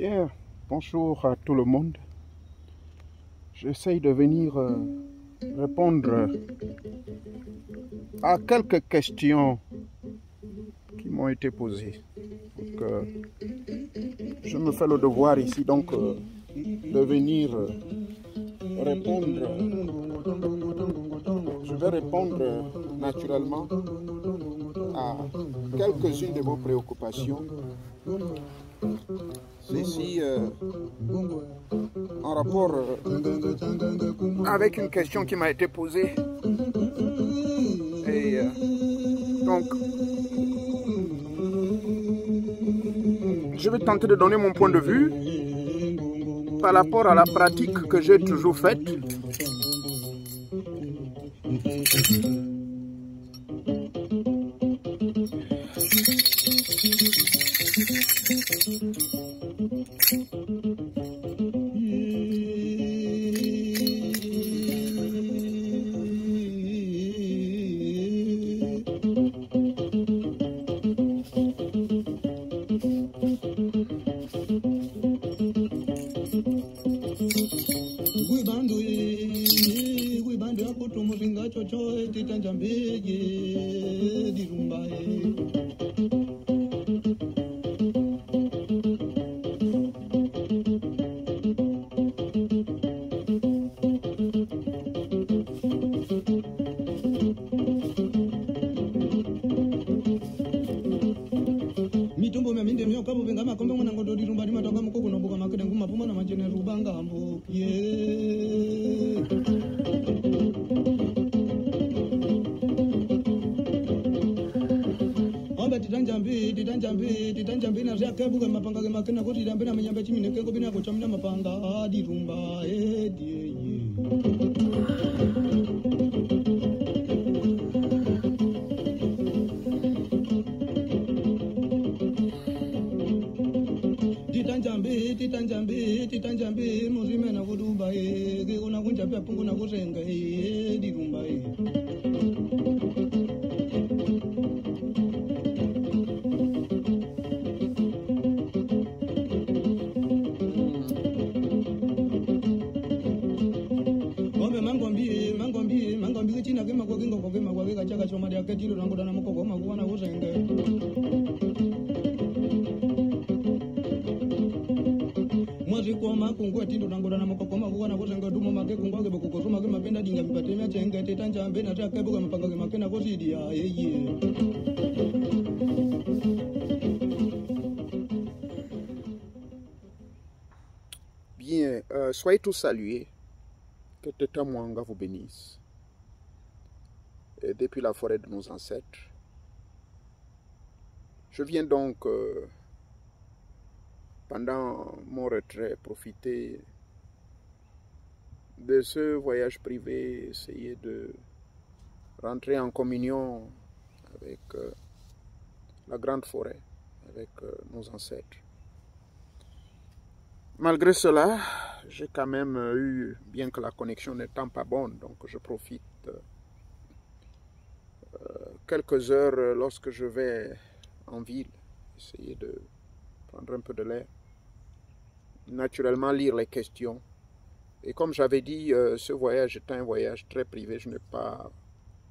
Bien, bonjour à tout le monde. J'essaye de venir répondre à quelques questions qui m'ont été posées. Donc, je me fais le devoir ici de venir répondre. Je vais répondre naturellement à quelques-unes de vos préoccupations. Ceci en rapport avec une question qui m'a été posée. Et donc, je vais tenter de donner mon point de vue par rapport à la pratique que j'ai toujours faite. Bien, soyez tous salués. Que Teta Mwanga vous bénisse. Et depuis la forêt de nos ancêtres. Je viens donc, pendant mon retrait, profiter de ce voyage privé, essayer de rentrer en communion avec la grande forêt, avec nos ancêtres. Malgré cela, j'ai quand même eu, bien que la connexion n'étant pas bonne, donc je profite quelques heures lorsque je vais en ville, essayer de prendre un peu de l'air, naturellement lire les questions. Et comme j'avais dit, ce voyage est un voyage très privé, je n'ai pas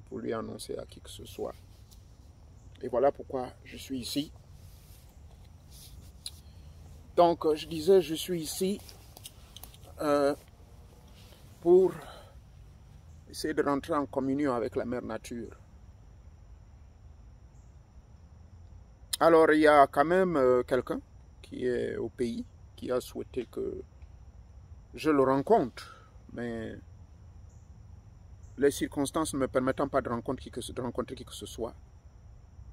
voulu annoncer à qui que ce soit. Et voilà pourquoi je suis ici. Donc, je disais, je suis ici pour essayer de rentrer en communion avec la mère nature. Alors, il y a quand même quelqu'un qui est au pays, qui a souhaité que je le rencontre, mais les circonstances ne me permettant pas de rencontrer qui que ce soit,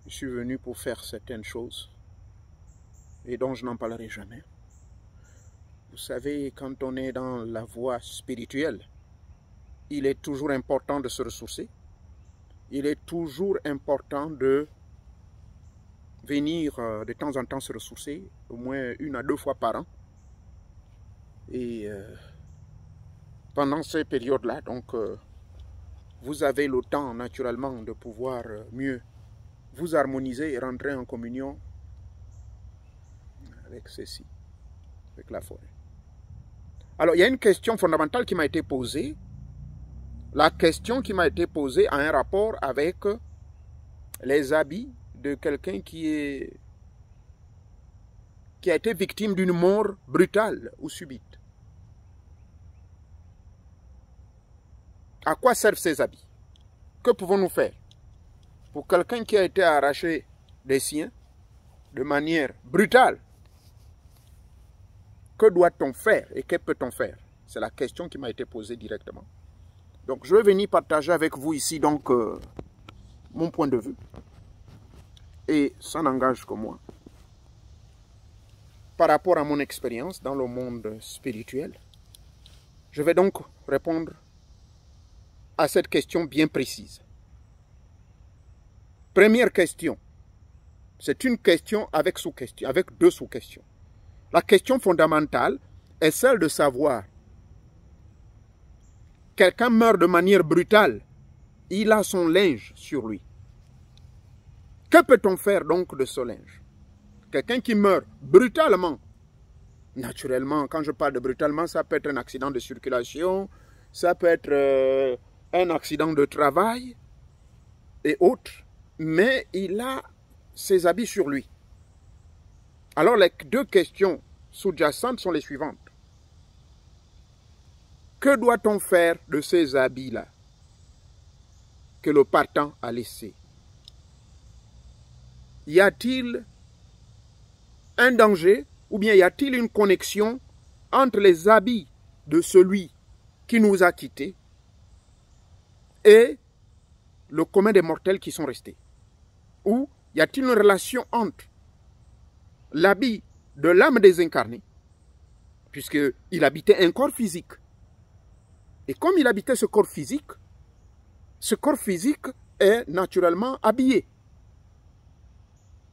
je suis venu pour faire certaines choses et dont je n'en parlerai jamais. Vous savez, quand on est dans la voie spirituelle, il est toujours important de se ressourcer. Il est toujours important de venir de temps en temps se ressourcer, au moins 1 à 2 fois par an. Et pendant ces périodes-là, donc, vous avez le temps naturellement de pouvoir mieux vous harmoniser et rentrer en communion avec ceci. avec la forêt. Alors, il y a une question fondamentale qui m'a été posée. La question qui m'a été posée a un rapport avec les habits de quelqu'un qui a été victime d'une mort brutale ou subite. À quoi servent ces habits? Que pouvons-nous faire pour quelqu'un qui a été arraché des siens de manière brutale? Que doit-on faire et que peut-on faire? C'est la question qui m'a été posée directement. Donc, je vais venir partager avec vous ici donc mon point de vue. Et ça n'engage que moi. Par rapport à mon expérience dans le monde spirituel, je vais donc répondre à cette question bien précise. Première question. C'est une question avec sous-question, avec deux sous-questions. La question fondamentale est celle de savoir, quelqu'un meurt de manière brutale, il a son linge sur lui. Que peut-on faire donc de ce linge? Quelqu'un qui meurt brutalement, naturellement, quand je parle de brutalement, ça peut être un accident de circulation, ça peut être un accident de travail et autres, mais il a ses habits sur lui. Alors les deux questions sous-jacentes sont les suivantes. Que doit-on faire de ces habits-là que le partant a laissés? Y a-t-il un danger ou bien y a-t-il une connexion entre les habits de celui qui nous a quittés et le commun des mortels qui sont restés? Ou y a-t-il une relation entre l'habit de l'âme désincarnée, puisqu'il habitait un corps physique, et comme il habitait ce corps physique est naturellement habillé.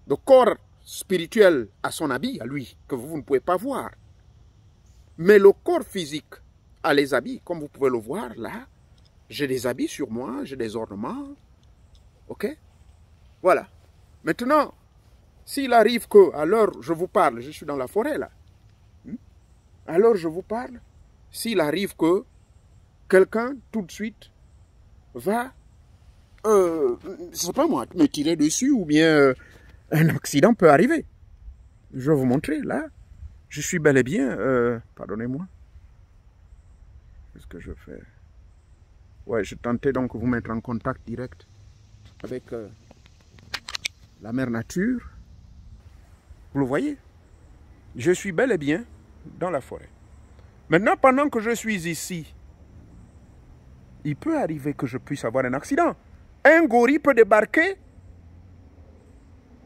Le corps spirituel a son habit à lui, que vous ne pouvez pas voir. Mais le corps physique a les habits, comme vous pouvez le voir là. J'ai des habits sur moi, j'ai des ornements. Ok? Voilà. Maintenant, s'il arrive que, à l'heure où je vous parle, je suis dans la forêt là. À l'heure où je vous parle, s'il arrive que quelqu'un, tout de suite, va, je ne sais pas moi, me tirer dessus ou bien un accident peut arriver. Je vais vous montrer, là. Je suis bel et bien, pardonnez-moi. Qu'est-ce que je fais? Ouais, je tentais donc de vous mettre en contact direct avec la mère nature. Vous le voyez? Je suis bel et bien dans la forêt. Maintenant, pendant que je suis ici, il peut arriver que je puisse avoir un accident. Un gorille peut débarquer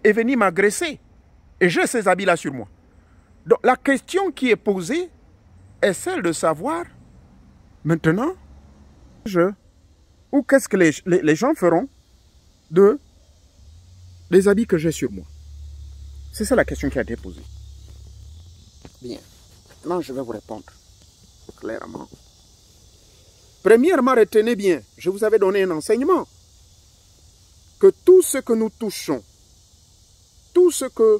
et venir m'agresser. Et j'ai ces habits-là sur moi. Donc la question qui est posée est celle de savoir, maintenant, ou qu'est-ce que les gens feront des habits que j'ai sur moi. C'est ça la question qui a été posée. Bien. Maintenant, je vais vous répondre clairement. Premièrement, retenez bien, je vous avais donné un enseignement, que tout ce que nous touchons, tout ce que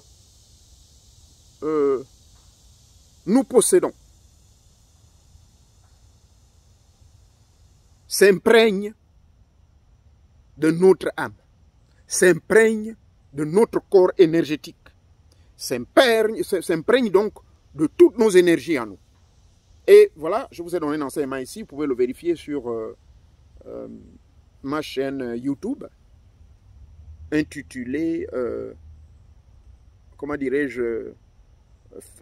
nous possédons, s'imprègne de notre âme, s'imprègne de notre corps énergétique, s'imprègne donc de toutes nos énergies en nous. Et voilà, je vous ai donné un enseignement ici, vous pouvez le vérifier sur ma chaîne YouTube, intitulée, comment dirais-je,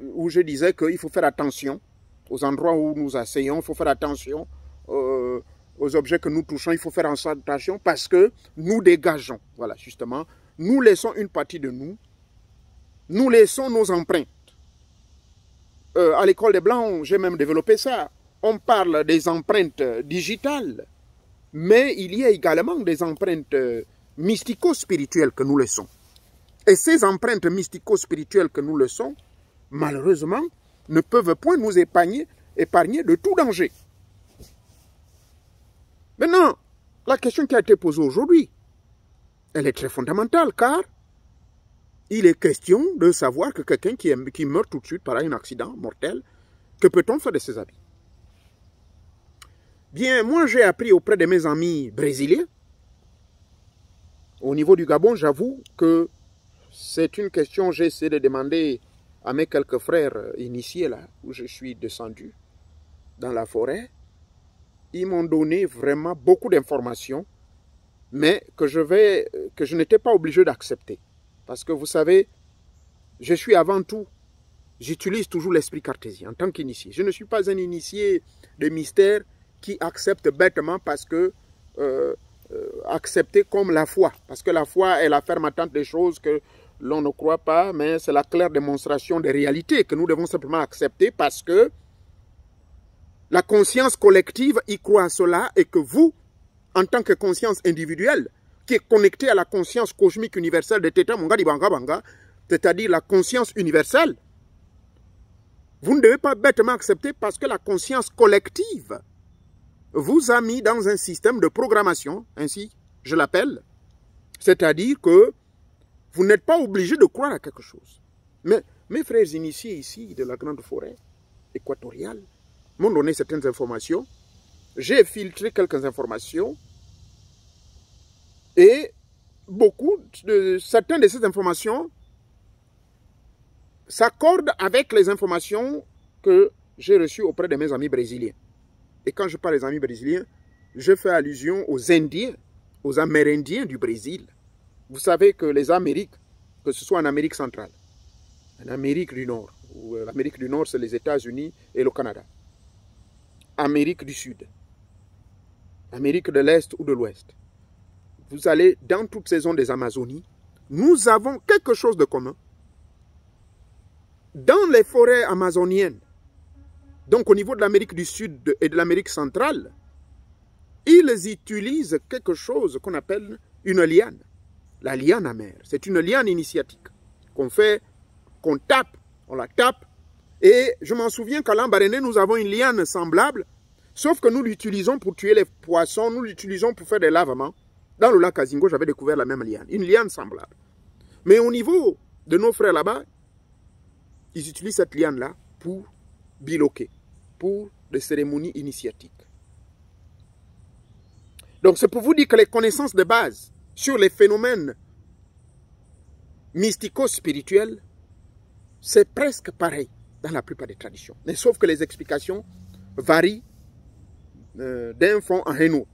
où je disais qu'il faut faire attention aux endroits où nous asseyons, il faut faire attention aux objets que nous touchons, il faut faire attention parce que nous dégageons, voilà, justement, nous laissons une partie de nous, nous laissons nos empreintes. À l'école des Blancs, j'ai même développé ça. On parle des empreintes digitales, mais il y a également des empreintes mystico-spirituelles que nous laissons. Et ces empreintes mystico-spirituelles que nous laissons, malheureusement, ne peuvent point nous épargner de tout danger. Maintenant, la question qui a été posée aujourd'hui, elle est très fondamentale, car il est question de savoir que quelqu'un qui meurt tout de suite par un accident mortel, que peut-on faire de ses habits? Bien, moi j'ai appris auprès de mes amis brésiliens, au niveau du Gabon, j'avoue que c'est une question, j'ai essayé de demander à mes quelques frères initiés là, où je suis descendu dans la forêt. Ils m'ont donné vraiment beaucoup d'informations, mais que je n'étais pas obligé d'accepter. Parce que vous savez, je suis avant tout, j'utilise toujours l'esprit cartésien en tant qu'initié. Je ne suis pas un initié de mystère qui accepte bêtement parce que accepter comme la foi. Parce que la foi est la ferme-attente des choses que l'on ne croit pas, mais c'est la claire démonstration des réalités que nous devons simplement accepter parce que la conscience collective y croit à cela et que vous, en tant que conscience individuelle, qui est connectée à la conscience cosmique universelle de Teta Mongadi Banga Banga, c'est-à-dire la conscience universelle, vous ne devez pas bêtement accepter parce que la conscience collective vous a mis dans un système de programmation, ainsi je l'appelle, c'est-à-dire que vous n'êtes pas obligé de croire à quelque chose. Mais mes frères initiés ici de la grande forêt équatoriale m'ont donné certaines informations, j'ai filtré quelques informations et certaines de ces informations s'accordent avec les informations que j'ai reçues auprès de mes amis brésiliens. Et quand je parle des amis brésiliens, je fais allusion aux Indiens, aux Amérindiens du Brésil. Vous savez que les Amériques, que ce soit en Amérique centrale, en Amérique du Nord, ou l'Amérique du Nord, c'est les États-Unis et le Canada, Amérique du Sud, Amérique de l'Est ou de l'Ouest, vous allez dans toutes ces zones des Amazonies, nous avons quelque chose de commun. Dans les forêts amazoniennes, donc au niveau de l'Amérique du Sud et de l'Amérique centrale, ils utilisent quelque chose qu'on appelle une liane. La liane amère, c'est une liane initiatique qu'on fait, qu'on tape, on la tape. Et je m'en souviens qu'à l'Ambaréné, nous avons une liane semblable, sauf que nous l'utilisons pour tuer les poissons, nous l'utilisons pour faire des lavements. Dans le lac Azingo, j'avais découvert la même liane, une liane semblable. Mais au niveau de nos frères là-bas, ils utilisent cette liane-là pour biloquer, pour des cérémonies initiatiques. Donc c'est pour vous dire que les connaissances de base sur les phénomènes mystico-spirituels, c'est presque pareil dans la plupart des traditions. Mais sauf que les explications varient d'un fond à un autre.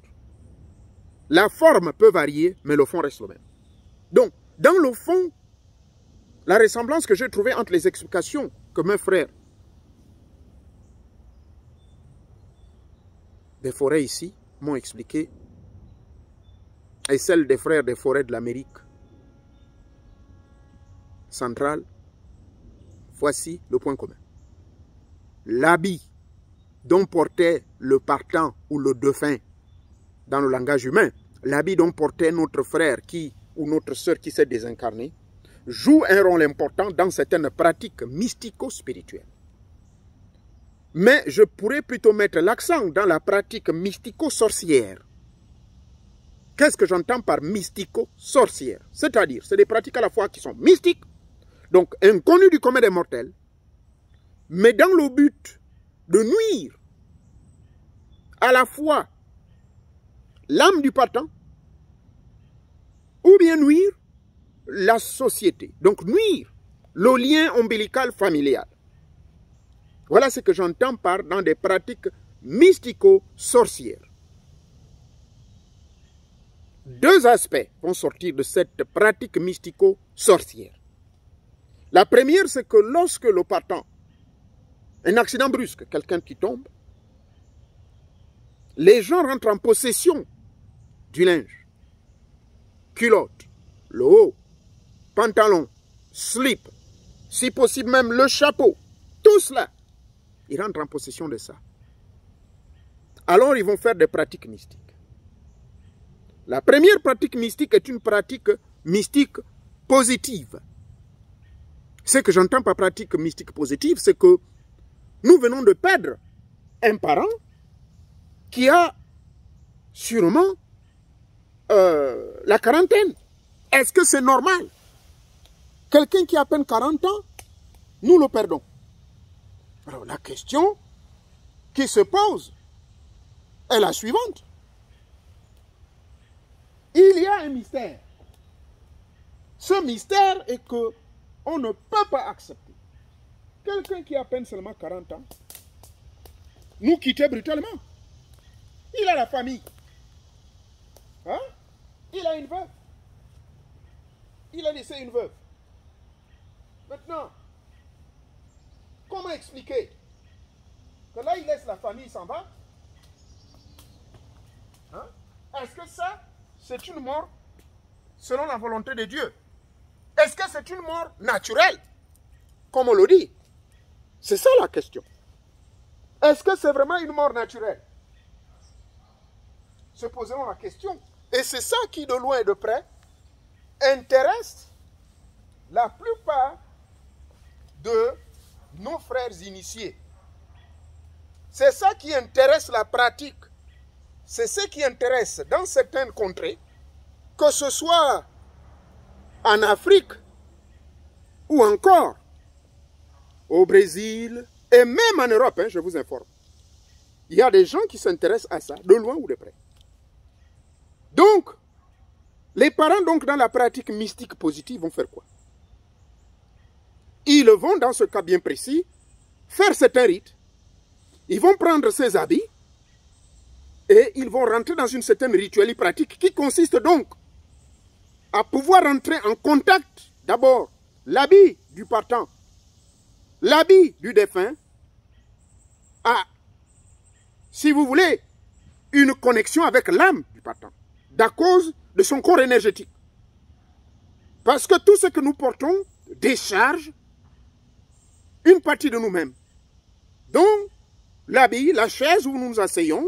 La forme peut varier, mais le fond reste le même. Donc, dans le fond, la ressemblance que j'ai trouvée entre les explications que mes frères des forêts ici m'ont expliqué et celle des frères des forêts de l'Amérique centrale, voici le point commun. L'habit dont portait le partant ou le dauphin dans le langage humain, l'habit dont portait notre frère ou notre sœur qui s'est désincarnée, joue un rôle important dans certaines pratiques mystico-spirituelles. Mais je pourrais plutôt mettre l'accent dans la pratique mystico-sorcière. Qu'est-ce que j'entends par mystico-sorcière? C'est-à-dire, c'est des pratiques à la fois qui sont mystiques, donc inconnues du commun des mortels, mais dans le but de nuire à la fois l'âme du partant, ou bien nuire la société. Donc nuire le lien ombilical familial. Voilà ce que j'entends par dans des pratiques mystico-sorcières. Deux aspects vont sortir de cette pratique mystico-sorcière. La première, c'est que lorsque le partant, un accident brusque, quelqu'un qui tombe, les gens rentrent en possession du linge, culotte, le haut, pantalon, slip, si possible même le chapeau, tout cela, ils rentrent en possession de ça. Alors ils vont faire des pratiques mystiques. La première pratique mystique est une pratique mystique positive. Ce que j'entends par pratique mystique positive, c'est que nous venons de perdre un parent qui a sûrement la quarantaine. Est-ce que c'est normal Quelqu'un qui a à peine 40 ans, nous le perdons. Alors la question qui se pose est la suivante. Il y a un mystère. Ce mystère est que on ne peut pas accepter quelqu'un qui a à peine seulement 40 ans nous quitter brutalement. Il a la famille. Hein? Il a une veuve. Il a laissé une veuve. Maintenant, comment expliquer que là, il laisse la famille, il s'en va? Hein? Est-ce que ça, c'est une mort selon la volonté de Dieu? Est-ce que c'est une mort naturelle, comme on le dit? C'est ça la question. Est-ce que c'est vraiment une mort naturelle? Se poserons la question. Et c'est ça qui, de loin et de près, intéresse la plupart de nos frères initiés. C'est ça qui intéresse la pratique. C'est ce qui intéresse dans certaines contrées, que ce soit en Afrique ou encore au Brésil et même en Europe, hein, je vous informe. Il y a des gens qui s'intéressent à ça, de loin ou de près. Donc, les parents, donc, dans la pratique mystique positive, vont faire quoi? Ils vont, dans ce cas bien précis, faire certains rites. Ils vont prendre ces habits et ils vont rentrer dans une certaine ritualité pratique qui consiste donc à pouvoir entrer en contact, d'abord, l'habit du partant, l'habit du défunt, à, si vous voulez, une connexion avec l'âme du partant, à cause de son corps énergétique. Parce que tout ce que nous portons décharge une partie de nous-mêmes. Donc, l'habit, la chaise où nous nous asseyons,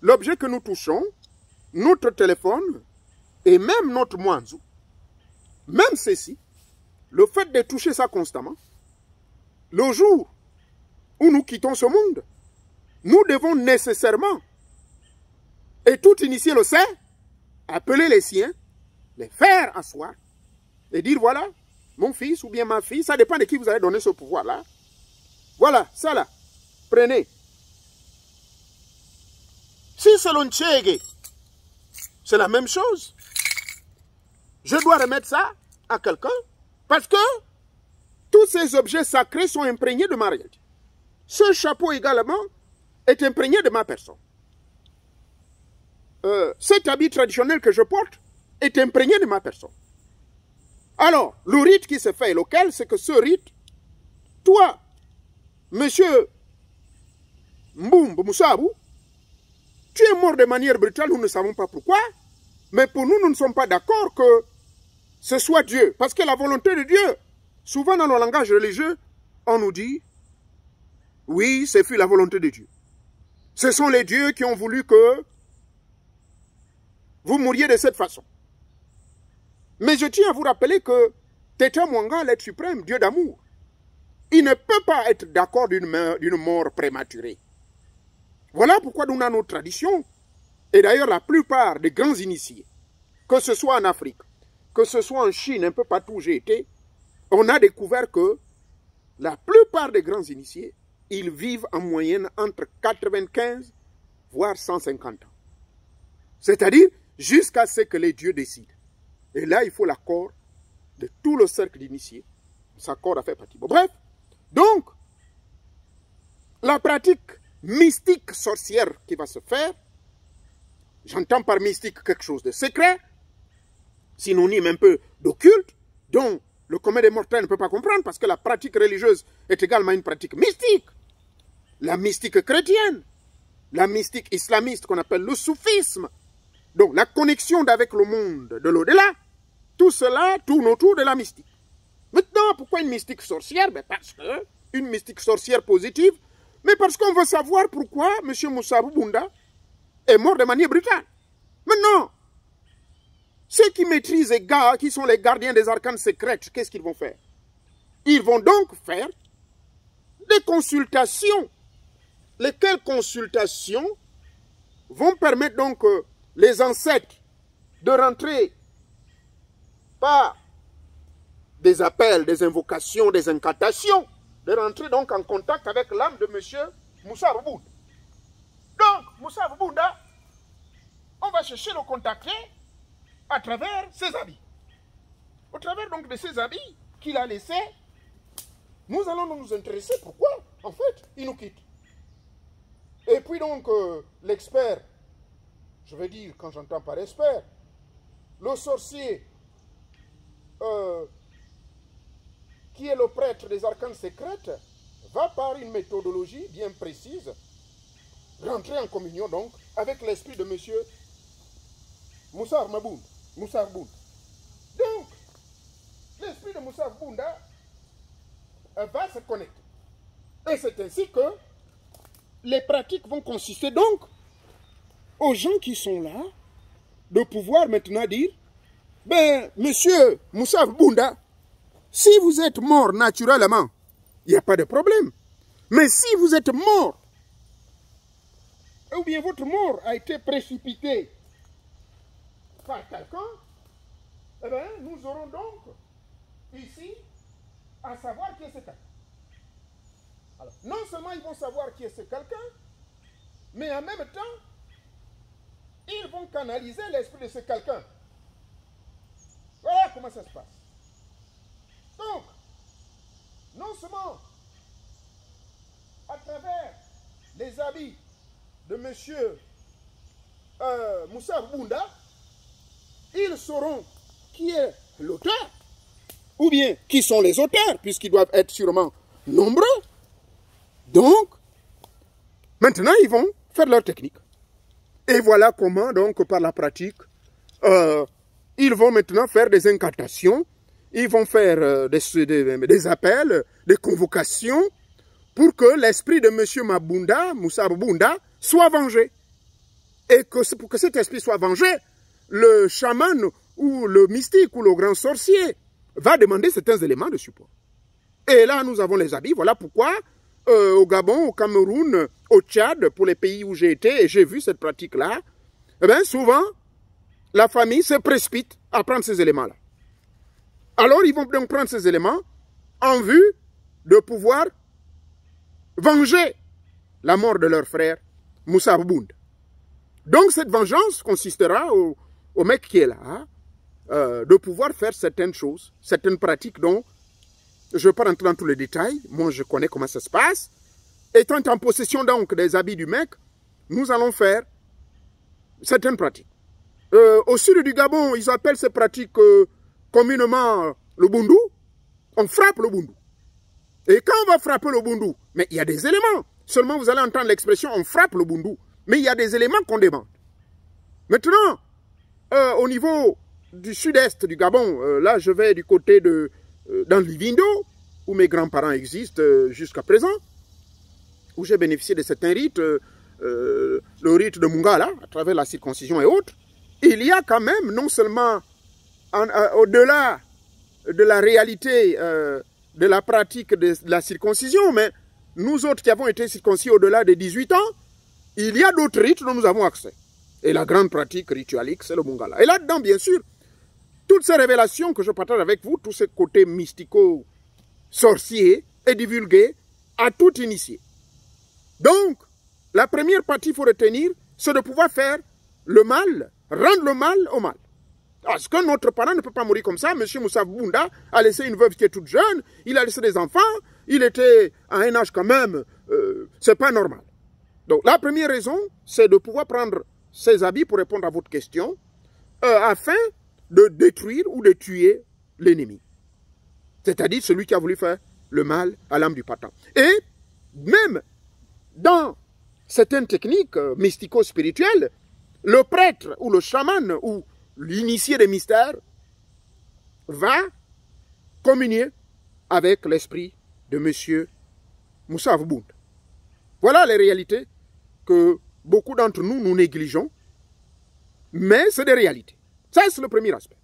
l'objet que nous touchons, notre téléphone et même notre moinzou, même ceci, le fait de toucher ça constamment, le jour où nous quittons ce monde, nous devons nécessairement, et tout initié le sait, appeler les siens, les faire asseoir et dire voilà, mon fils ou bien ma fille, ça dépend de qui vous allez donner ce pouvoir-là. Voilà, ça là, prenez. Si c'est l'Onchege, c'est la même chose. Je dois remettre ça à quelqu'un parce que tous ces objets sacrés sont imprégnés de ma réalité. Ce chapeau également est imprégné de ma personne. Cet habit traditionnel que je porte est imprégné de ma personne. Alors, le rite qui se fait est lequel? C'est que ce rite, toi, monsieur Mboumbe Moussabou, tu es mort de manière brutale, nous ne savons pas pourquoi, mais pour nous, nous ne sommes pas d'accord que ce soit Dieu. Parce que la volonté de Dieu, souvent dans le langage religieux, on nous dit, oui, c'est fut la volonté de Dieu. Ce sont les dieux qui ont voulu que vous mouriez de cette façon. Mais je tiens à vous rappeler que Teta Mwanga, l'être suprême, Dieu d'amour, il ne peut pas être d'accord d'une mort prématurée. Voilà pourquoi nous avons nos traditions. Et d'ailleurs, la plupart des grands initiés, que ce soit en Afrique, que ce soit en Chine, un peu partout où j'ai été, on a découvert que la plupart des grands initiés, ils vivent en moyenne entre 95 voire 150 ans. C'est-à-dire jusqu'à ce que les dieux décident. Et là, il faut l'accord de tout le cercle d'initiés. Cet accord a fait partie. Bon, bref, donc, la pratique mystique sorcière qui va se faire, j'entends par mystique quelque chose de secret, synonyme un peu d'occulte, dont le commun des mortels ne peut pas comprendre, parce que la pratique religieuse est également une pratique mystique. La mystique chrétienne, la mystique islamiste qu'on appelle le soufisme, donc la connexion avec le monde de l'au-delà, tout cela tourne autour de la mystique. Maintenant, pourquoi une mystique sorcière? Ben parce que une mystique sorcière positive, mais parce qu'on veut savoir pourquoi M. Moussabou Bunda est mort de manière brutale. Maintenant, ceux qui maîtrisent les gars, qui sont les gardiens des arcanes secrètes, qu'est-ce qu'ils vont faire? Ils vont donc faire des consultations. Lesquelles consultations vont permettre donc les ancêtres de rentrer par des appels, des invocations, des incantations, de rentrer donc en contact avec l'âme de M. Moussa Bounda. Donc, Moussa Bounda, on va chercher le contacter à travers ses habits. Au travers donc de ses habits qu'il a laissés, nous allons nous intéresser pourquoi, en fait, il nous quitte. Et puis donc, l'expert, je vais dire, quand j'entends par expert, le sorcier, qui est le prêtre des arcanes secrètes, va par une méthodologie bien précise rentrer en communion donc avec l'esprit de M. Moussa Bounda. Donc, l'esprit de Moussa Bounda va se connecter. Et c'est ainsi que les pratiques vont consister donc aux gens qui sont là de pouvoir maintenant dire, ben, monsieur Moussa Bounda, si vous êtes mort naturellement, il n'y a pas de problème. Mais si vous êtes mort, ou bien votre mort a été précipitée par quelqu'un, eh bien, nous aurons donc ici à savoir qui est ce quelqu'un. Alors, non seulement ils vont savoir qui est ce quelqu'un, mais en même temps, ils vont canaliser l'esprit de ce quelqu'un. Voilà comment ça se passe. Donc, non seulement à travers les habits de M. Moussa Bounda, ils sauront qui est l'auteur, ou bien qui sont les auteurs, puisqu'ils doivent être sûrement nombreux. Donc, maintenant, ils vont faire leur technique. Et voilà comment, donc, par la pratique, ils vont maintenant faire des incantations, ils vont faire des appels, des convocations, pour que l'esprit de M. Moussa Bounda, soit vengé. Et que pour que cet esprit soit vengé, le chaman ou le mystique ou le grand sorcier va demander certains éléments de support. Et là, nous avons les habits. Voilà pourquoi au Gabon, au Cameroun, au Tchad, pour les pays où j'ai été et j'ai vu cette pratique-là, eh bien, souvent, la famille se précipite à prendre ces éléments-là. Alors, ils vont donc prendre ces éléments en vue de pouvoir venger la mort de leur frère, Moussa Bounda. Donc, cette vengeance consistera au mec qui est là, de pouvoir faire certaines choses, certaines pratiques dont je ne vais pas rentrer dans tous les détails. Moi, je connais comment ça se passe. Étant en possession donc des habits du mec, nous allons faire certaines pratiques. Au sud du Gabon, ils appellent ces pratiques communément le bundu. On frappe le bundu. Et quand on va frapper le bundu, mais il y a des éléments. Seulement, vous allez entendre l'expression on frappe le bundu. Mais il y a des éléments qu'on demande. Maintenant, au niveau du sud-est du Gabon, là, je vais du côté de dans Livindo, où mes grands-parents existent jusqu'à présent, où j'ai bénéficié de certains rites, le rite de Mungala, à travers la circoncision et autres, il y a quand même, non seulement au-delà de la réalité de la pratique de la circoncision, mais nous autres qui avons été circoncis au-delà de 18 ans, il y a d'autres rites dont nous avons accès. Et la grande pratique ritualique, c'est le Mungala. Et là-dedans, bien sûr, toutes ces révélations que je partage avec vous, tous ces côtés mystico-sorciers et divulgués, à tout initier. Donc, la première partie, il faut retenir, c'est de pouvoir faire le mal, rendre le mal au mal. Parce que notre parent ne peut pas mourir comme ça. M. Moussa Bounda a laissé une veuve qui est toute jeune, il a laissé des enfants, il était à un âge quand même, c'est pas normal. Donc, la première raison, c'est de pouvoir prendre ses habits pour répondre à votre question, afin de détruire ou de tuer l'ennemi. C'est-à-dire celui qui a voulu faire le mal à l'âme du partant. Et même dans certaines techniques mystico-spirituelles, le prêtre ou le chaman ou l'initié des mystères va communier avec l'esprit de M. Moussa Bounda. Voilà les réalités que beaucoup d'entre nous, nous négligeons, mais c'est des réalités. Ça, c'est le premier aspect.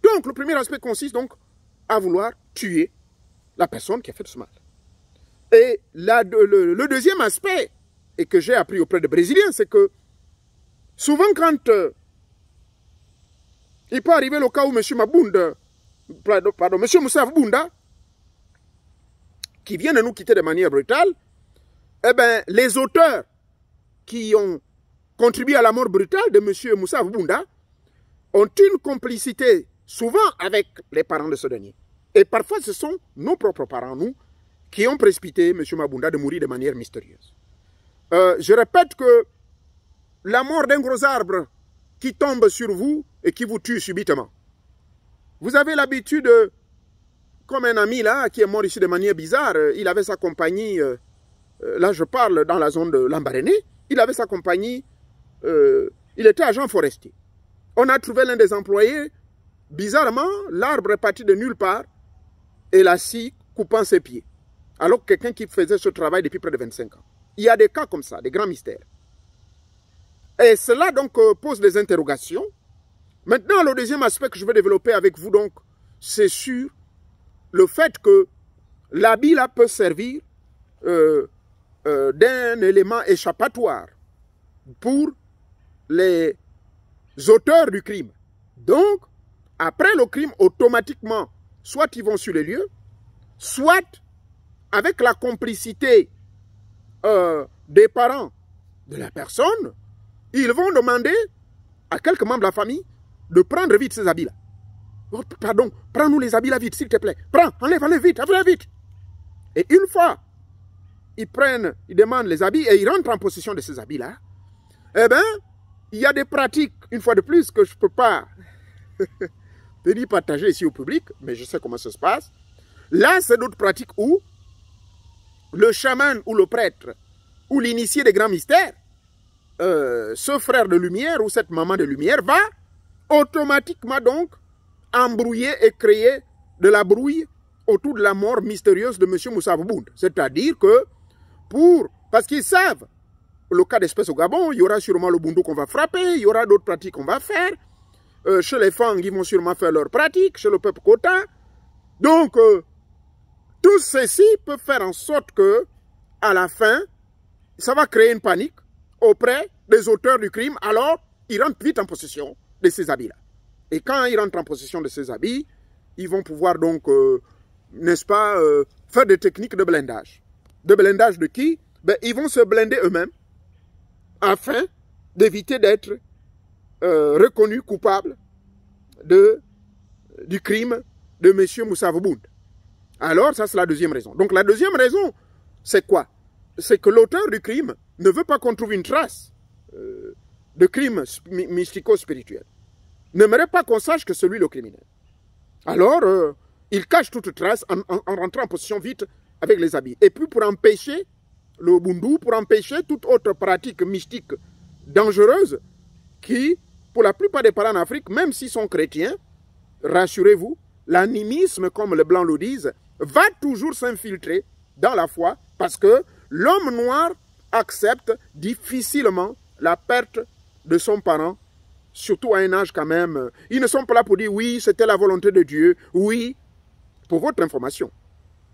Donc, le premier aspect consiste donc à vouloir tuer la personne qui a fait ce mal. Et le deuxième aspect, et que j'ai appris auprès des Brésiliens, c'est que souvent quand il peut arriver le cas où M. Mabounda M. Moussa Bounda, qui vient de nous quitter de manière brutale, eh bien, les auteurs qui ont contribué à la mort brutale de M. Moussa Bounda ont une complicité souvent avec les parents de ce dernier. Et parfois, ce sont nos propres parents, nous, qui ont précipité M. Mabounda de mourir de manière mystérieuse. Je répète que la mort d'un gros arbre qui tombe sur vous et qui vous tue subitement. Vous avez l'habitude, comme un ami là, qui est mort ici de manière bizarre, il avait sa compagnie, là je parle dans la zone de Lambaréné, il avait sa compagnie, il était agent forestier. On a trouvé l'un des employés, bizarrement, l'arbre est parti de nulle part et l'a scie coupant ses pieds. Alors que quelqu'un qui faisait ce travail depuis près de 25 ans. Il y a des cas comme ça, des grands mystères. Et cela donc pose des interrogations. Maintenant, le deuxième aspect que je veux développer avec vous donc, c'est sur le fait que l'habit là peut servir d'un élément échappatoire pour les auteurs du crime. Donc, après le crime, automatiquement, soit ils vont sur les lieux, soit avec la complicité des parents de la personne, ils vont demander à quelques membres de la famille de prendre vite ces habits-là. Oh, pardon, prends-nous les habits-là vite, s'il te plaît. Prends, enlève vite, enlève vite. Et une fois, ils demandent les habits et ils rentrent en possession de ces habits-là. Eh bien, il y a des pratiques, une fois de plus, que je ne peux pas venir partager ici au public, mais je sais comment ça se passe. Là, c'est d'autres pratiques où le chaman ou le prêtre ou l'initié des grands mystères, ce frère de lumière ou cette maman de lumière va automatiquement donc embrouiller et créer de la brouille autour de la mort mystérieuse de M. Moussa Bounda. C'est-à-dire que parce qu'ils savent, le cas d'espèce au Gabon, il y aura sûrement le Boundou qu'on va frapper, il y aura d'autres pratiques qu'on va faire. Chez les Fang, ils vont sûrement faire leurs pratiques, chez le peuple Kota. Donc, tout ceci peut faire en sorte que, à la fin, ça va créer une panique auprès des auteurs du crime. Alors, ils rentrent vite en possession de ces habits-là. Et quand ils rentrent en possession de ces habits, ils vont pouvoir donc, n'est-ce pas, faire des techniques de blindage. De blindage de qui? Ben, ils vont se blinder eux-mêmes afin d'éviter d'être reconnus coupables du crime de M. Moussa Bounda. Alors, ça c'est la deuxième raison. Donc la deuxième raison, c'est quoi? C'est que l'auteur du crime ne veut pas qu'on trouve une trace de crime mystico-spirituel. N'aimerait pas qu'on sache que c'est lui le criminel. Alors, il cache toute trace en rentrant en possession vite avec les habits. Et puis pour empêcher le Boundou, pour empêcher toute autre pratique mystique dangereuse qui, pour la plupart des parents en Afrique, même s'ils sont chrétiens, rassurez-vous, l'animisme, comme les Blancs le disent, va toujours s'infiltrer dans la foi parce que l'homme noir accepte difficilement la perte de son parent, surtout à un âge quand même. Ils ne sont pas là pour dire oui, c'était la volonté de Dieu. Oui, pour votre information.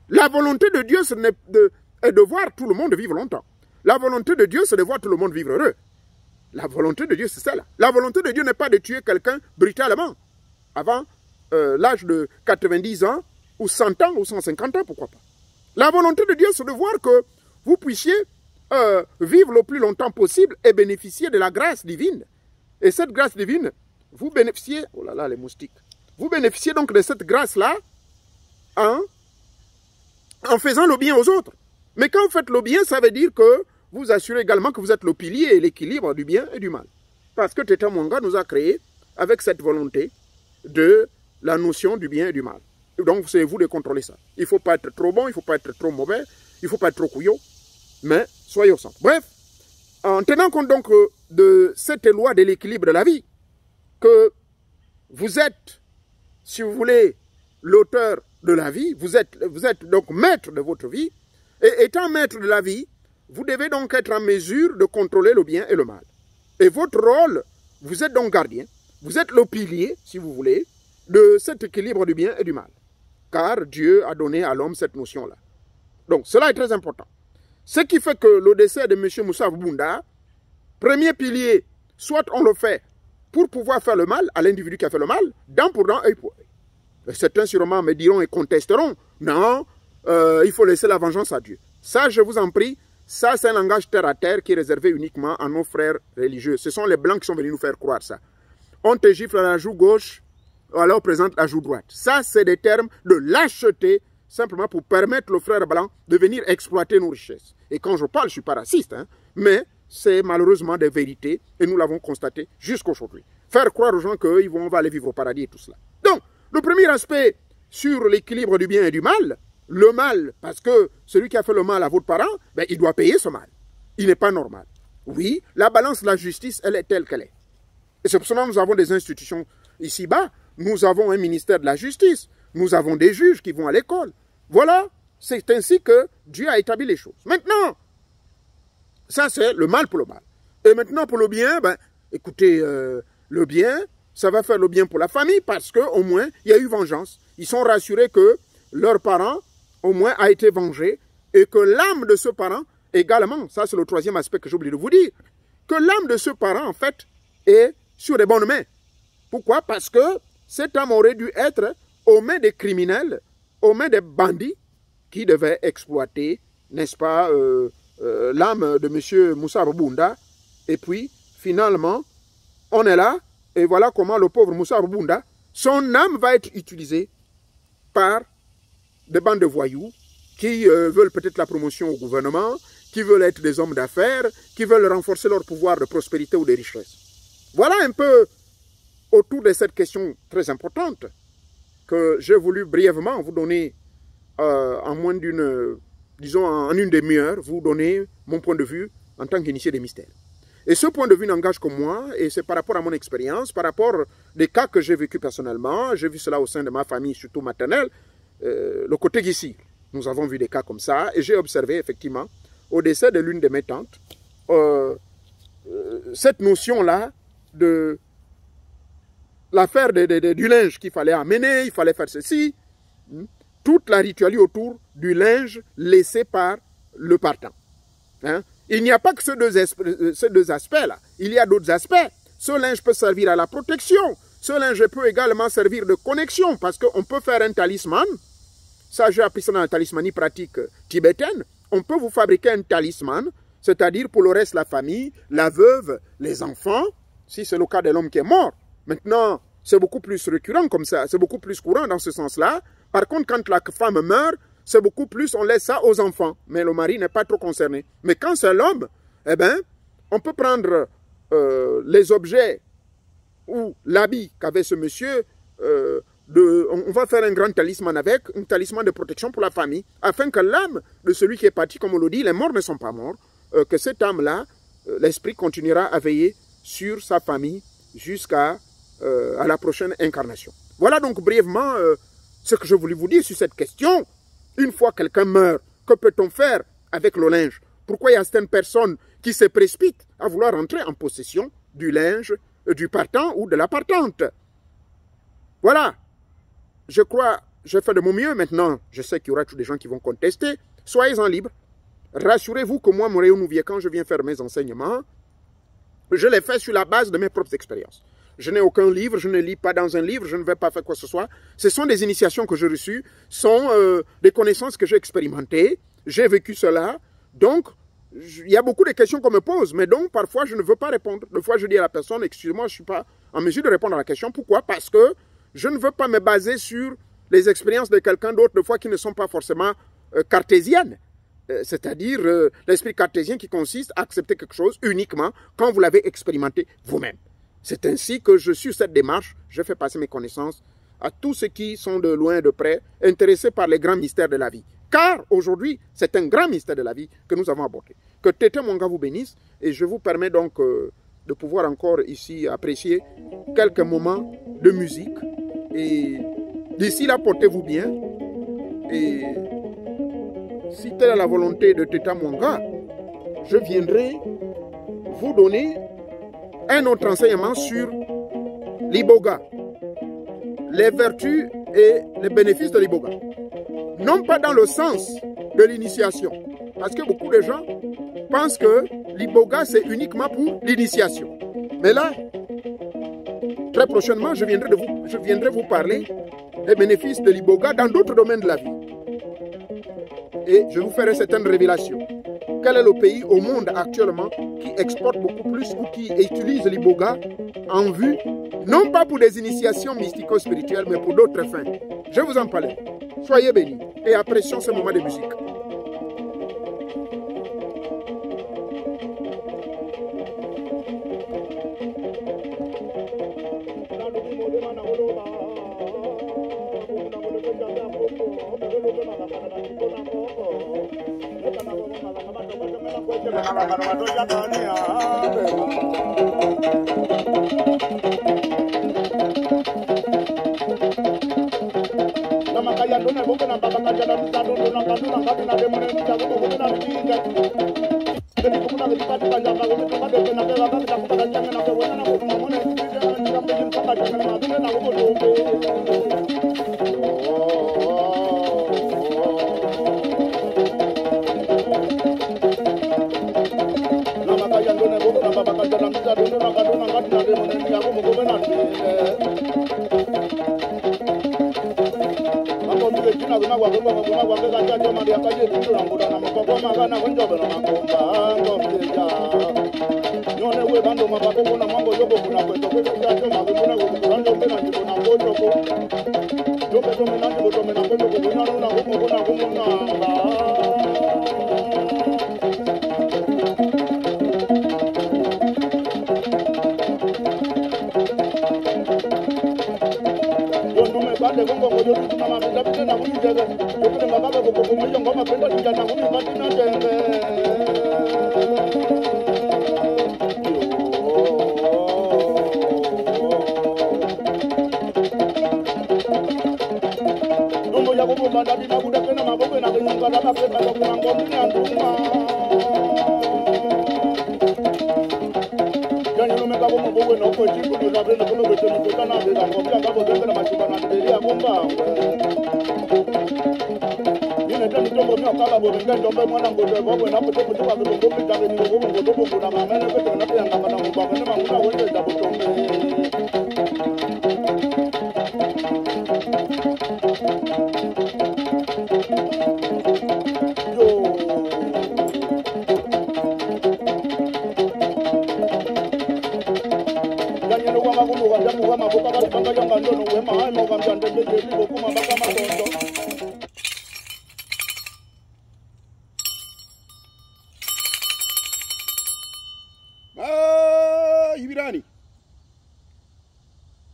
La volonté de Dieu, c'est de voir tout le monde vivre longtemps. La volonté de Dieu, c'est de voir tout le monde vivre heureux. La volonté de Dieu, c'est ça là. La volonté de Dieu n'est pas de tuer quelqu'un brutalement avant l'âge de 90 ans, ou 100 ans, ou 150 ans, pourquoi pas. La volonté de Dieu, c'est de voir que vous puissiez vivre le plus longtemps possible et bénéficier de la grâce divine. Et cette grâce divine, vous bénéficiez, oh là là, les moustiques, vous bénéficiez donc de cette grâce-là en faisant le bien aux autres. Mais quand vous faites le bien, ça veut dire que vous assurez également que vous êtes le pilier et l'équilibre du bien et du mal. Parce que Teta Mwanga nous a créé avec cette volonté de la notion du bien et du mal. Donc, c'est vous de contrôler ça. Il ne faut pas être trop bon, il ne faut pas être trop mauvais, il ne faut pas être trop couillon, mais soyez au centre. Bref, en tenant compte donc de cette loi de l'équilibre de la vie, que vous êtes, si vous voulez, l'auteur de la vie, vous êtes donc maître de votre vie, et étant maître de la vie, vous devez donc être en mesure de contrôler le bien et le mal. Et votre rôle, vous êtes donc gardien, vous êtes le pilier, si vous voulez, de cet équilibre du bien et du mal. Car Dieu a donné à l'homme cette notion-là. Donc, cela est très important. Ce qui fait que le décès de M. Moussa Bounda, premier pilier, soit on le fait pour pouvoir faire le mal à l'individu qui a fait le mal, dent pour dent, œil pour œil. Certains sûrement me diront et contesteront, non, il faut laisser la vengeance à Dieu. Ça, je vous en prie, ça c'est un langage terre à terre qui est réservé uniquement à nos frères religieux. Ce sont les blancs qui sont venus nous faire croire ça. On te gifle à la joue gauche, alors on présente la joue droite. Ça, c'est des termes de lâcheté, simplement pour permettre aux frères blancs de venir exploiter nos richesses. Et quand je parle, je ne suis pas raciste, hein, mais c'est malheureusement des vérités, et nous l'avons constaté jusqu'aujourd'hui. Faire croire aux gens qu'on va aller vivre au paradis et tout cela. Donc, le premier aspect sur l'équilibre du bien et du mal, le mal, parce que celui qui a fait le mal à votre parent, ben, il doit payer ce mal. Il n'est pas normal. Oui, la balance de la justice, elle est telle qu'elle est. Et c'est pour cela que nous avons des institutions ici-bas. Nous avons un ministère de la justice. Nous avons des juges qui vont à l'école. Voilà, c'est ainsi que Dieu a établi les choses. Maintenant, ça c'est le mal pour le mal. Et maintenant pour le bien, ben, écoutez, le bien, ça va faire le bien pour la famille parce qu'au moins, il y a eu vengeance. Ils sont rassurés que leur parent, au moins, a été vengé et que l'âme de ce parent, également, ça c'est le troisième aspect que j'ai oublié de vous dire, que l'âme de ce parent, en fait, est sur les bonnes mains. Pourquoi? Parce que cette âme aurait dû être aux mains des criminels, aux mains des bandits qui devaient exploiter, n'est-ce pas, l'âme de M. Moussa Rubunda. Et puis, finalement, on est là, et voilà comment le pauvre Moussa Rubunda, son âme va être utilisée par des bandes de voyous qui veulent peut-être la promotion au gouvernement, qui veulent être des hommes d'affaires, qui veulent renforcer leur pouvoir de prospérité ou de richesse. Voilà un peu autour de cette question très importante que j'ai voulu brièvement vous donner en moins d'une, disons en une demi-heure, vous donner mon point de vue en tant qu'initié des mystères. Et ce point de vue n'engage que moi, et c'est par rapport à mon expérience, par rapport des cas que j'ai vécu personnellement, j'ai vu cela au sein de ma famille, surtout maternelle, le côté d'ici. Nous avons vu des cas comme ça, et j'ai observé effectivement, au décès de l'une de mes tantes, cette notion-là de l'affaire du linge qu'il fallait amener, il fallait faire ceci, toute la ritualité autour du linge laissé par le partant. Hein? Il n'y a pas que ces deux aspects-là, il y a d'autres aspects. Ce linge peut servir à la protection, ce linge peut également servir de connexion, parce qu'on peut faire un talisman, ça j'ai appris ça dans la talismanie pratique tibétaine, on peut vous fabriquer un talisman, c'est-à-dire pour le reste la famille, la veuve, les enfants, si c'est le cas de l'homme qui est mort. Maintenant, c'est beaucoup plus récurrent comme ça, c'est beaucoup plus courant dans ce sens-là. Par contre, quand la femme meurt, c'est beaucoup plus, on laisse ça aux enfants. Mais le mari n'est pas trop concerné. Mais quand c'est l'homme, eh bien, on peut prendre les objets ou l'habit qu'avait ce monsieur, on va faire un grand talisman avec, un talisman de protection pour la famille, afin que l'âme de celui qui est parti, comme on le dit, les morts ne sont pas morts, que cette âme-là, l'esprit continuera à veiller sur sa famille jusqu'à la prochaine incarnation. Voilà donc brièvement ce que je voulais vous dire sur cette question. Une fois quelqu'un meurt, que peut-on faire avec le linge? Pourquoi il y a certaines personnes qui se précipitent à vouloir entrer en possession du linge du partant ou de la partante? Voilà. Je crois, j'ai fait de mon mieux maintenant. Je sais qu'il y aura tous des gens qui vont contester. Soyez-en libres. Rassurez-vous que moi, Moréo Nouvier, quand je viens faire mes enseignements, je les fais sur la base de mes propres expériences. Je n'ai aucun livre, je ne lis pas dans un livre, je ne vais pas faire quoi que ce soit. Ce sont des initiations que j'ai reçues, sont des connaissances que j'ai expérimentées, j'ai vécu cela. Donc, il y a beaucoup de questions qu'on me pose, mais donc parfois je ne veux pas répondre. Des fois je dis à la personne, excusez-moi, je ne suis pas en mesure de répondre à la question. Pourquoi? Parce que je ne veux pas me baser sur les expériences de quelqu'un d'autre, des fois qui ne sont pas forcément cartésiennes. C'est-à-dire l'esprit cartésien qui consiste à accepter quelque chose uniquement quand vous l'avez expérimenté vous-même. C'est ainsi que je suis cette démarche, je fais passer mes connaissances à tous ceux qui sont de loin et de près intéressés par les grands mystères de la vie. Car aujourd'hui, c'est un grand mystère de la vie que nous avons abordé. Que Tété Mwanga vous bénisse et je vous permets donc de pouvoir encore ici apprécier quelques moments de musique. Et d'ici là, portez-vous bien. Et si telle est la volonté de Tété Mwanga, je viendrai vous donner un autre enseignement sur l'iboga, les vertus et les bénéfices de l'iboga. Non pas dans le sens de l'initiation, parce que beaucoup de gens pensent que l'iboga c'est uniquement pour l'initiation. Mais là, très prochainement, je viendrai vous parler les bénéfices de l'Iboga dans d'autres domaines de la vie. Et je vous ferai certaines révélations. Quel est le pays au monde actuellement qui exporte beaucoup plus ou qui utilise l'Iboga en vue, non pas pour des initiations mystico-spirituelles, mais pour d'autres fins? Je vous en parle. Soyez bénis et apprécions ce moment de musique.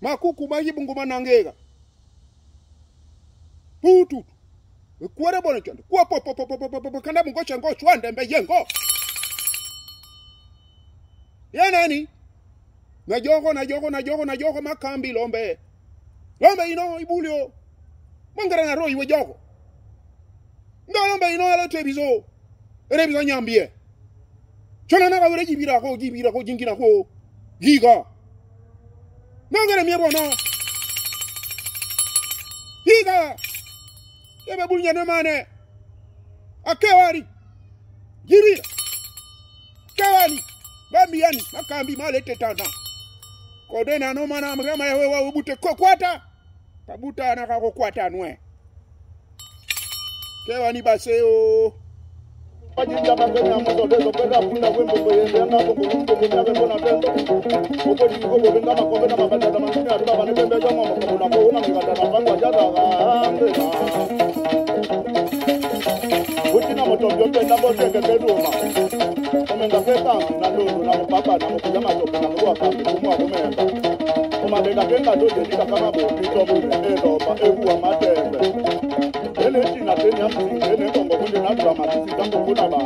Makuku majibu ngoma nangega. Putu. Kuare bona chanda. Kwa po kanda mungo chango chwande mbe yengo. Ya nani? Na jogo makambi lombe. Lombe ino ibulio. Mongara na roi we jogo. Ndo lombe ino ala tebizo. Erebizo nyambie. Chona na kawere jibira ko jingina ko. Giga. Mongara miebo no. Giga. Yebe bunya no mane. Akewari. Jibira. Kewani. Bambi yani makambi malete tana. Kodena no mana mrama ya wewe ubute kokwata. Kabuta na kakokwata nwe. Kewani baseo. Ajinja bagenya moto dezo kwenda punda wembo kwenda ngabo ngumbo kunyage bona tendo. Opo jiko bobenga makombe na mabanda na mangine atuba banebembe jomo makona ko una ngada na bangwa jaga ngena. Utina moto mbyote ndabo tenge beduma. Omenga feka na ndondo na mpapa na mkuja matope na ngwa kambi kumwa kumenda. Omabega kenga doje nika kama bo mitomu edo ba ewa matembe. Ele china tenya msingi ele kongo kunde na drama sisi tango kuna ba.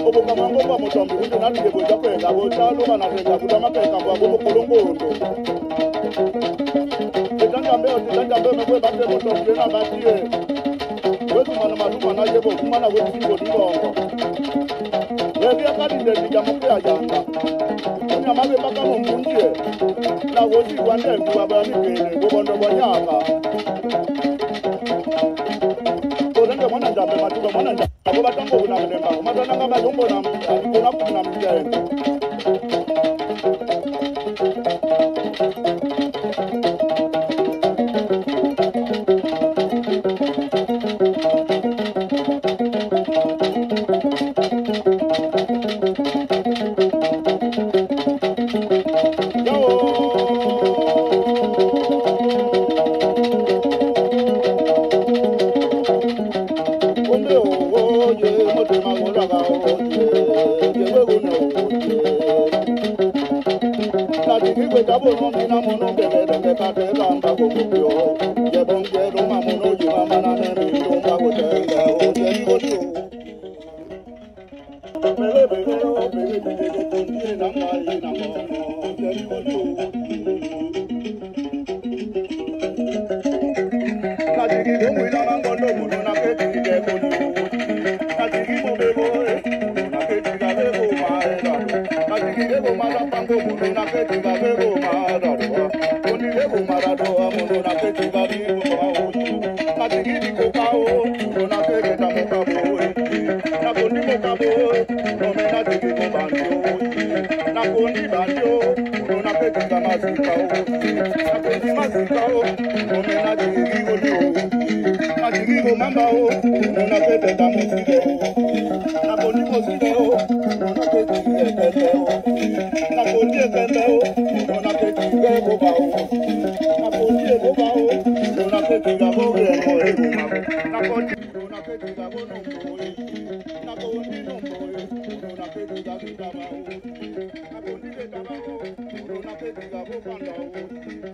Obo kama ngomba motombi kunde na dibo japo ega bo talo bana tenda kudama peka kwa gomo kolongondo. Tenda mbeo mekwe bate motombi na batie. Wetu mana maluma na yebo kumana wetu singo dingongo. Webi akadi ndezi jamuke ajanga. Kunya mabe baka mbunjie. Na wosi kwande mbuwa bani kene gobondo banyaka. Kodenge mwana njambe matuka mwana njambe. Koba tango unamelemba. Kumatana kama jumbo na kuna kuna mjene.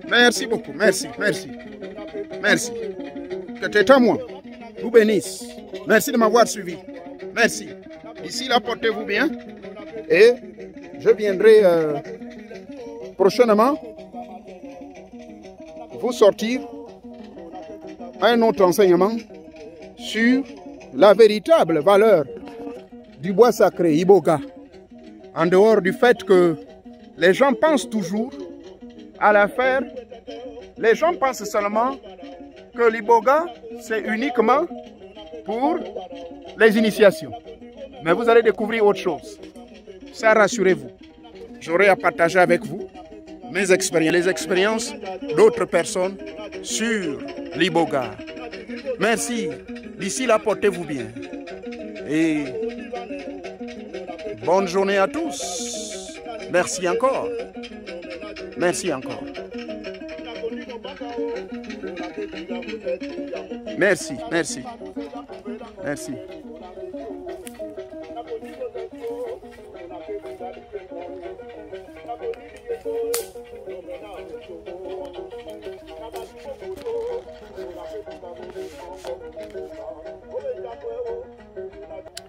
Merci beaucoup, merci, merci, merci. Que tes témoins vous bénissent. Merci de m'avoir suivi. Merci. Ici, là, portez-vous bien. Et je viendrai prochainement vous sortir un autre enseignement sur la véritable valeur du bois sacré Iboga. En dehors du fait que les gens pensent toujours à l'affaire, les gens pensent seulement que l'Iboga, c'est uniquement pour les initiations. Mais vous allez découvrir autre chose. Ça, rassurez-vous. J'aurai à partager avec vous mes expériences, les expériences d'autres personnes sur l'Iboga. Merci. D'ici là, portez-vous bien. Et bonne journée à tous. Merci encore. Merci encore. Merci, merci. Merci.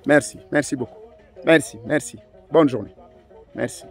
Merci, merci beaucoup. Merci, merci. Bonne journée. Merci.